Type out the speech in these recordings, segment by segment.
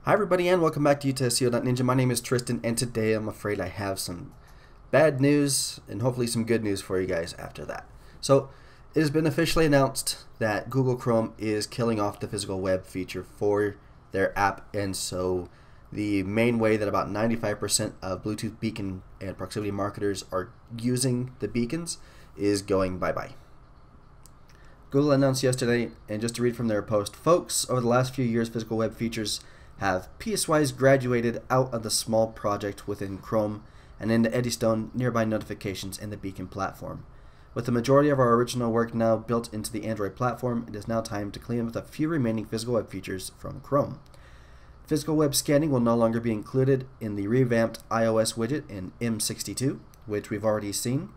Hi everybody and welcome back to SEO.Ninja. My name is Triston and today I'm afraid I have some bad news and hopefully some good news for you guys after that. So it has been officially announced that Google Chrome is killing off the physical web feature for their app, and so the main way that about 95% of Bluetooth beacon and proximity marketers are using the beacons is going bye-bye. Google announced yesterday, and just to read from their post, folks, over the last few years physical web features have piecewise graduated out of the small project within Chrome and into Eddystone nearby notifications in the beacon platform. With the majority of our original work now built into the Android platform, it is now time to clean up the few remaining physical web features from Chrome. Physical web scanning will no longer be included in the revamped iOS widget in M62, which we've already seen.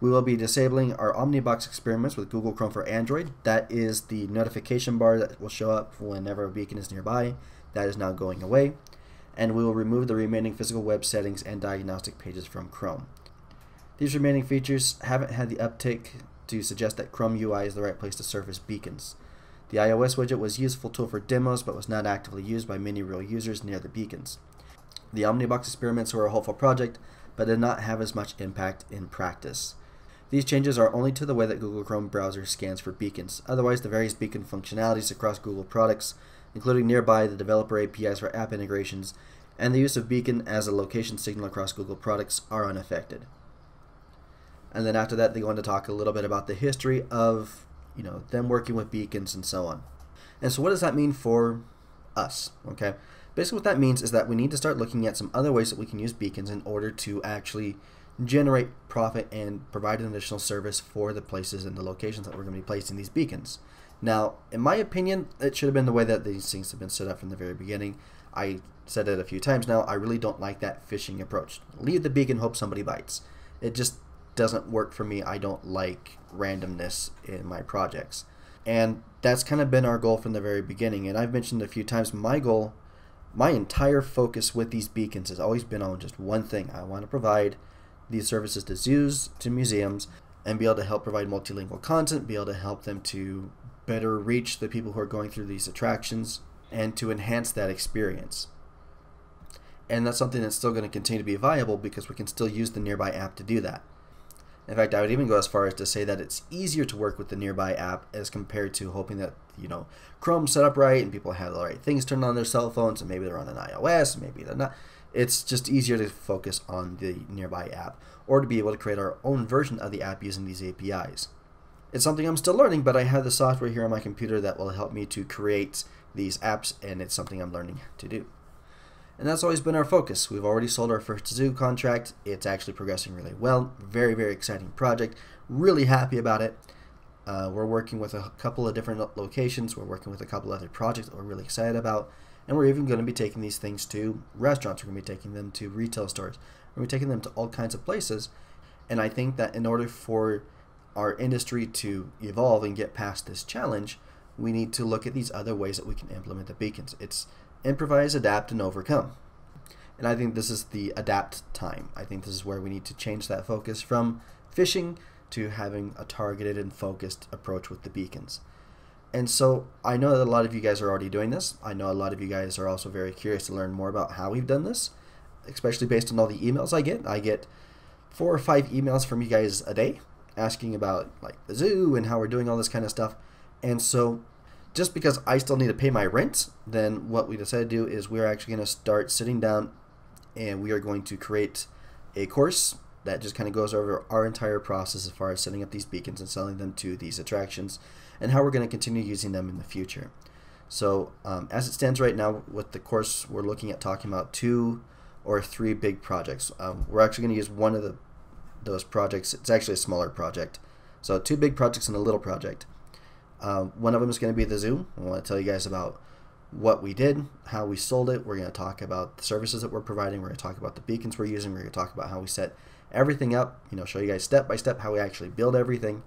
We will be disabling our Omnibox experiments with Google Chrome for Android. That is the notification bar that will show up whenever a beacon is nearby. That is now going away. And we will remove the remaining physical web settings and diagnostic pages from Chrome. These remaining features haven't had the uptick to suggest that Chrome UI is the right place to surface beacons. The iOS widget was a useful tool for demos but was not actively used by many real users near the beacons. The Omnibox experiments were a hopeful project but did not have as much impact in practice. These changes are only to the way that Google Chrome browser scans for beacons. Otherwise, the various beacon functionalities across Google products, including nearby the developer APIs for app integrations, and the use of beacon as a location signal across Google products, are unaffected. And then after that, they go on to talk a little bit about the history of, them working with beacons and so on. And so what does that mean for us? Okay, basically what that means is that we need to start looking at some other ways that we can use beacons in order to actually generate profit and provide an additional service for the places and the locations that we're going to be placing these beacons. Now, in my opinion, it should have been the way that these things have been set up from the very beginning. I said it a few times now, I really don't like that fishing approach. Leave the beacon, hope somebody bites. It just doesn't work for me. I don't like randomness in my projects. And that's kind of been our goal from the very beginning. And I've mentioned a few times, my goal, my entire focus with these beacons has always been on just one thing. I want to provide these services to zoos, to museums, and be able to help provide multilingual content, be able to help them to better reach the people who are going through these attractions, and to enhance that experience. And that's something that's still going to continue to be viable because we can still use the Nearby app to do that. In fact, I would even go as far as to say that it's easier to work with the Nearby app as compared to hoping that, Chrome's set up right and people have the right things turned on their cell phones, and maybe they're on an iOS, maybe they're not. It's just easier to focus on the Nearby app or to be able to create our own version of the app using these APIs. It's something I'm still learning, but I have the software here on my computer that will help me to create these apps, and it's something I'm learning to do. And that's always been our focus. We've already sold our first zoo contract. It's actually progressing really well. Very, very exciting project. Really happy about it. We're working with a couple of different locations. We're working with a couple other projects that we're really excited about. And we're even going to be taking these things to restaurants. We're going to be taking them to retail stores. We're going to be taking them to all kinds of places. And I think that in order for our industry to evolve and get past this challenge, we need to look at these other ways that we can implement the beacons. It's improvise, adapt, and overcome. And I think this is the adapt time. I think this is where we need to change that focus from fishing to having a targeted and focused approach with the beacons. And so I know that a lot of you guys are already doing this. I know a lot of you guys are also very curious to learn more about how we've done this, especially based on all the emails I get. I get 4 or 5 emails from you guys a day asking about like the zoo and how we're doing all this kind of stuff. And so just because I still need to pay my rent, then what we decided to do is we're actually going to start sitting down and we are going to create a course that just kind of goes over our entire process as far as setting up these beacons and selling them to these attractions, and how we're going to continue using them in the future. So as it stands right now with the course, we're looking at talking about 2 or 3 big projects. We're actually going to use one of those projects. It's actually a smaller project. So 2 big projects and a little project. One of them is going to be the zoo. I want to tell you guys about what we did, how we sold it. We're going to talk about the services that we're providing. We're going to talk about the beacons we're using. We're going to talk about how we set everything up, show you guys step by step how we actually build everything.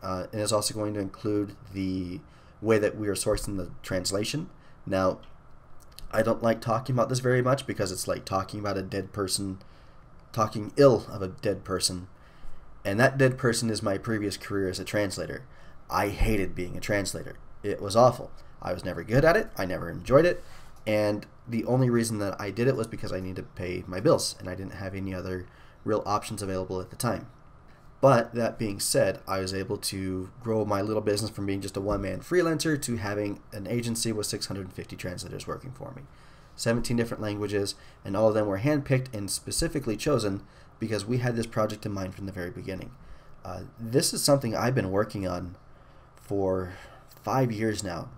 And it's also going to include the way that we are sourcing the translation. Now, I don't like talking about this very much because it's like talking about a dead person, talking ill of a dead person. And that dead person is my previous career as a translator. I hated being a translator. It was awful. I was never good at it. I never enjoyed it. And the only reason that I did it was because I needed to pay my bills, and I didn't have any other real options available at the time. But that being said, I was able to grow my little business from being just a one-man freelancer to having an agency with 650 translators working for me. 17 different languages, and all of them were handpicked and specifically chosen because we had this project in mind from the very beginning. This is something I've been working on for 5 years now,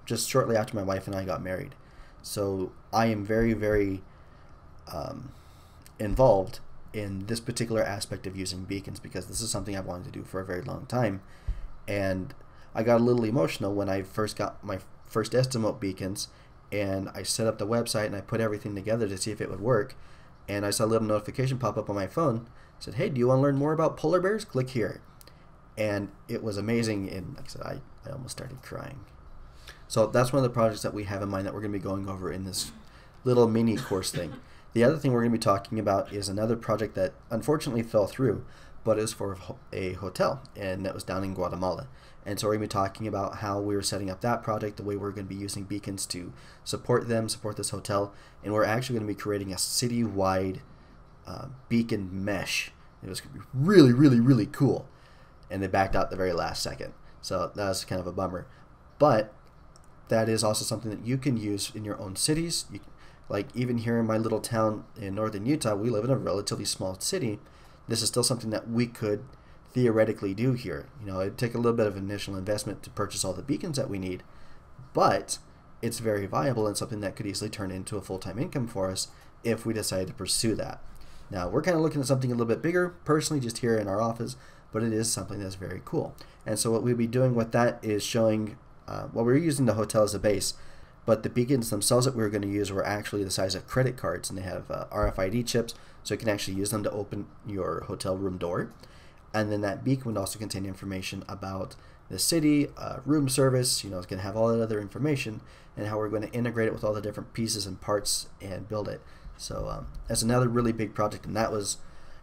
just shortly after my wife and I got married. So I am very, very involved in this particular aspect of using beacons because this is something I've wanted to do for a very long time. And I got a little emotional when I first got my first Estimote beacons, and I set up the website and I put everything together to see if it would work. And I saw a little notification pop up on my phone. It said, "Hey, do you want to learn more about polar bears? Click here." And it was amazing, and like I said, I almost started crying. So that's one of the projects that we have in mind that we're going to be going over in this little mini course thing. The other thing we're going to be talking about is another project that unfortunately fell through, but is for a hotel, and that was down in Guatemala. And so we're going to be talking about how we were setting up that project, the way we're going to be using beacons to support them, support this hotel, and we're actually going to be creating a city-wide beacon mesh. It was going to be really, really, really cool, and they backed out the very last second. So that was kind of a bummer. But that is also something that you can use in your own cities. Like even here in my little town in northern Utah, we live in a relatively small city. This is still something that we could theoretically do here. You know, it'd take a little bit of initial investment to purchase all the beacons that we need, but it's very viable and something that could easily turn into a full-time income for us if we decide to pursue that. Now, we're kind of looking at something a little bit bigger, personally, just here in our office, but it is something that's very cool. And so what we'll be doing with that is showing, well, we're using the hotel as a base, but the beacons themselves that we were going to use were actually the size of credit cards, and they have RFID chips, so you can actually use them to open your hotel room door. And then that beacon would also contain information about the city, room service, you know, it's going to have all that other information, and how we're going to integrate it with all the different pieces and parts and build it. So that's another really big project, and that was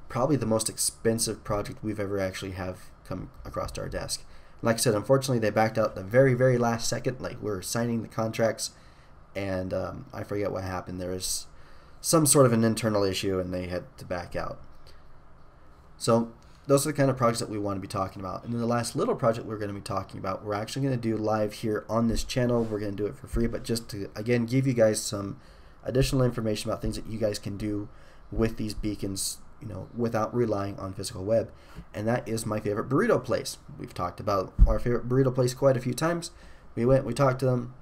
probably the most expensive project we've ever actually have come across our desk. Like I said, unfortunately, they backed out the very, very last second. Like, we were signing the contracts, and I forget what happened. There was some sort of an internal issue, and they had to back out. So those are the kind of projects that we want to be talking about. And then the last little project we're going to be talking about, we're actually going to do live here on this channel. We're going to do it for free, but just to, again, give you guys some additional information about things that you guys can do with these beacons, you know, without relying on physical web. And that is my favorite burrito place. We've talked about our favorite burrito place quite a few times. We went, we talked to them.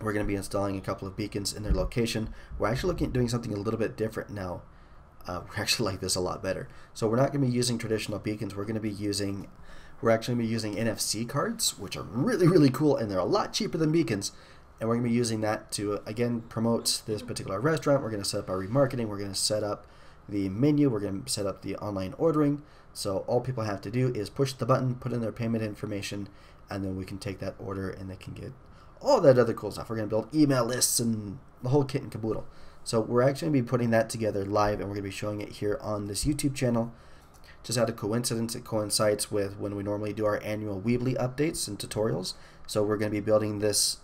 We're going to be installing a couple of beacons in their location. We're actually looking at doing something a little bit different now. We actually like this a lot better. So we're not going to be using traditional beacons. We're actually going to be using NFC cards, which are really, really cool, and they're a lot cheaper than beacons. And we're going to be using that to, again, promote this particular restaurant. We're going to set up our remarketing. We're going to set up the menu. We're going to set up the online ordering. So all people have to do is push the button, put in their payment information, and then we can take that order and they can get all that other cool stuff. We're going to build email lists and the whole kit and caboodle. So we're actually going to be putting that together live, and we're going to be showing it here on this YouTube channel. Just out of coincidence, it coincides with when we normally do our annual Weebly updates and tutorials. So we're going to be building this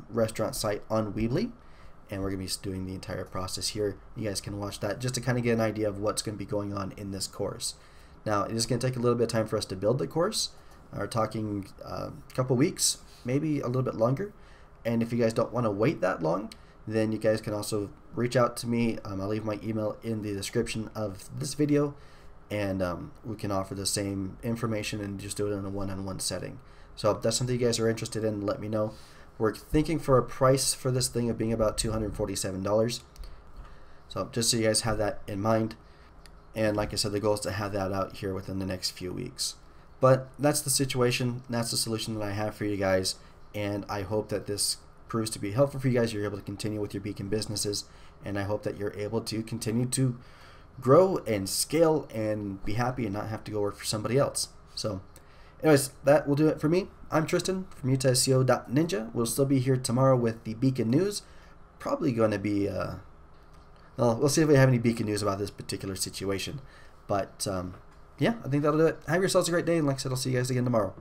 restaurant site on Weebly, and we're going to be doing the entire process here. You guys can watch that just to kind of get an idea of what's going to be going on in this course. Now, it is going to take a little bit of time for us to build the course. We're talking a couple weeks, maybe a little bit longer. And if you guys don't want to wait that long, then you guys can also reach out to me. I'll leave my email in the description of this video, and we can offer the same information and just do it in a one-on-one setting. So if that's something you guys are interested in, let me know. We're thinking for a price for this thing of being about $247. So just so you guys have that in mind. And like I said, the goal is to have that out here within the next few weeks. But that's the situation. That's the solution that I have for you guys. And I hope that this proves to be helpful for you guys. You're able to continue with your beacon businesses. And I hope that you're able to continue to grow and scale and be happy and not have to go work for somebody else. So anyways, that will do it for me. I'm Tristan from UtahSEO.Ninja. We'll still be here tomorrow with the beacon news. Probably going to be, well, we'll see if we have any beacon news about this particular situation. But yeah, I think that'll do it. Have yourselves a great day, and like I said, I'll see you guys again tomorrow.